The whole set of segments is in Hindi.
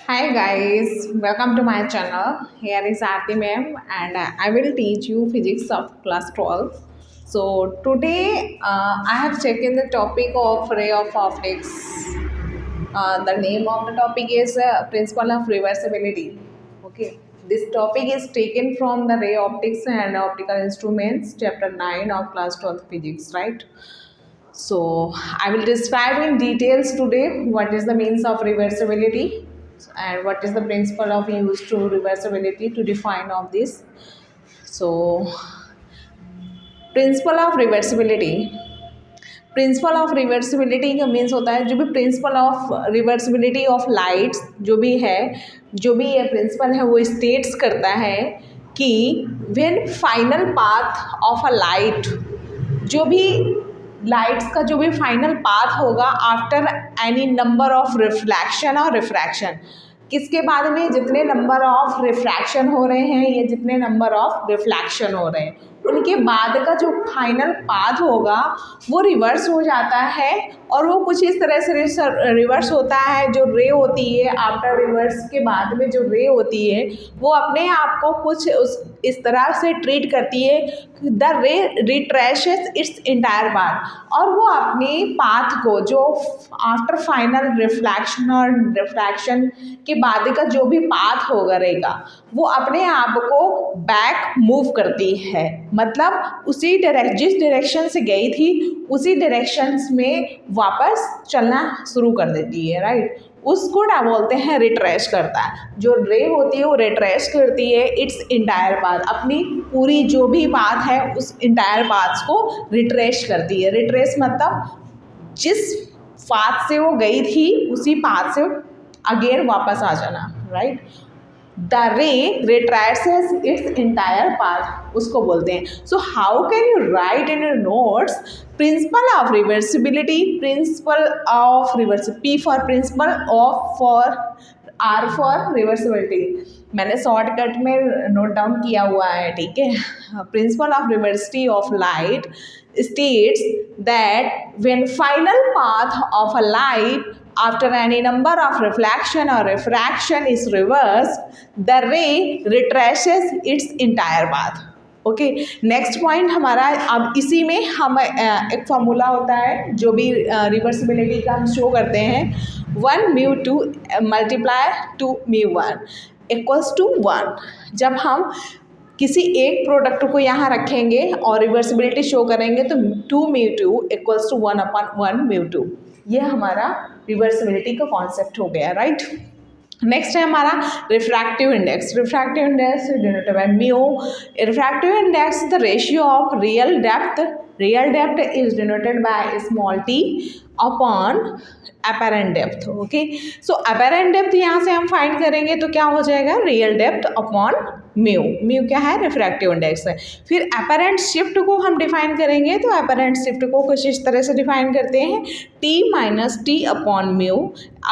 Hi guys, welcome to my channel. Here is Aarti ma'am and I will teach you physics of class 12. So today I have taken the topic of ray of optics. The name of the topic is principle of reversibility. Okay, this topic is taken from the ray optics and optical instruments chapter 9 of class 12 physics, right? So I will describe in details today what is the means of reversibility and what is the principle of use to reversibility to define of this. So principal of reversibility principle of reversibility का मीन्स होता है जो भी principal of reversibility of lights जो भी ये प्रिंसिपल है वो स्टेट्स करता है कि when final path of a light जो भी लाइट्स का जो भी फाइनल पाथ होगा after any number of reflection और रिफ्रैक्शन किसके बाद में जितने नंबर ऑफ रिफ्रैक्शन हो रहे हैं या जितने नंबर ऑफ रिफ्लेक्शन हो रहे हैं उनके बाद का जो फाइनल पाथ होगा वो रिवर्स हो जाता है और वो कुछ इस तरह से रिवर्स होता है। जो रे होती है आफ्टर रिवर्स के बाद में जो रे होती है वो अपने आप को कुछ इस तरह से ट्रीट करती है द रे रिट्रेशेस इट्स इंटायर पाथ और वो अपने पाथ को जो आफ्टर फाइनल रिफ्लेक्शन और रिफ्रैक्शन के बाद का जो भी पाथ होगा रहेगा वो अपने आप को बैक मूव करती है, मतलब उसी जिस डायरेक्शन से गई थी उसी डायरेक्शन में वापस चलना शुरू कर देती है, राइट। उसको क्या बोलते हैं, रिट्रेस करता है। जो रे होती है वो रिट्रेस करती है इट्स इंटायर पाथ, अपनी पूरी जो भी पाथ है उस इंटायर पाथ को रिट्रेस करती है। रिट्रेस मतलब जिस पाथ से वो गई थी उसी पाथ से अगेन वापस आ जाना, right. The ray retraces its entire path उसको बोलते हैं। So how can you write in your notes principle of reversibility, principle of reverse, P for principle of for R for reversibility. मैंने शॉर्टकट में नोट डाउन किया हुआ है, ठीक है। Principle of reversity of light states that when final path of a light after any number of reflection or refraction is reversed, the ray retraces its entire path. Okay, next point हमारा अब इसी में हम एक फॉर्मूला होता है जो भी रिवर्सिबिलिटी का हम शो करते हैं, 1μ2 मल्टीप्लाई 2μ1 इक्वल्स टू 1। जब हम किसी एक प्रोडक्ट को यहाँ रखेंगे और रिवर्सिबिलिटी शो करेंगे तो 2μ2 इक्वल्स टू 1/1μ2, ये हमारा रिवर्सिबिलिटी का कॉन्सेप्ट हो गया, राइट। नेक्स्ट है हमारा refractive index. Refractive index denoted by mu. Refractive index the ratio of real depth is denoted by small t upon apparent depth. Okay, so apparent depth यहाँ से हम फाइंड करेंगे तो क्या हो जाएगा, real depth upon mu. Mu क्या है, रिफ्रैक्टिव इंडेक्स है। फिर अपैरेंट शिफ्ट को हम डिफाइन करेंगे तो अपैरेंट शिफ्ट को कुछ इस तरह से डिफाइन करते हैं, t minus T upon mu.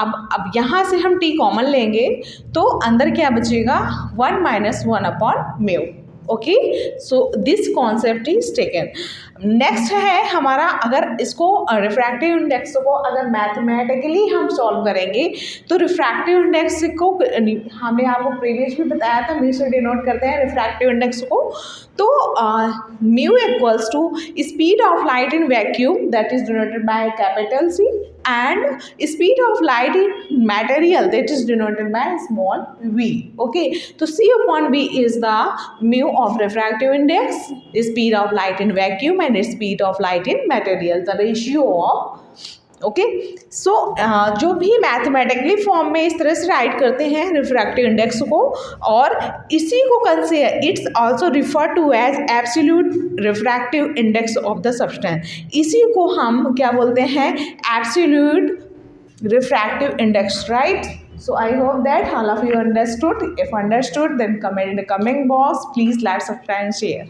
अब यहाँ से हम t कॉमन लेंगे तो अंदर क्या बचेगा, 1 minus 1 upon mu. Okay, so this concept is taken. Next है हमारा, अगर इसको रिफ्रैक्टिव इंडेक्स को अगर मैथमेटिकली हम सॉल्व करेंगे तो रिफ्रैक्टिव इंडेक्स को हमने आपको प्रीवियस भी बताया था, म्यू से डिनोट करते हैं रिफ्रैक्टिव इंडेक्स को। तो mu equals to speed of light in vacuum that is denoted by capital C and speed of light in material that is denoted by small v. Okay, so c upon v is the mu of refractive index, speed of light in vacuum and speed of light in material, the ratio of okay. So जो भी मैथमेटिकली फॉर्म में इस तरह से राइट करते हैं रिफ्रैक्टिव इंडेक्स को, और इसी को consider it's also refer to as absolute refractive index of the substance. इसी को हम क्या बोलते हैं, absolute refractive index, right. So I hope that all of you understood. If understood, then comment in the comment box. Please like, subscribe and share.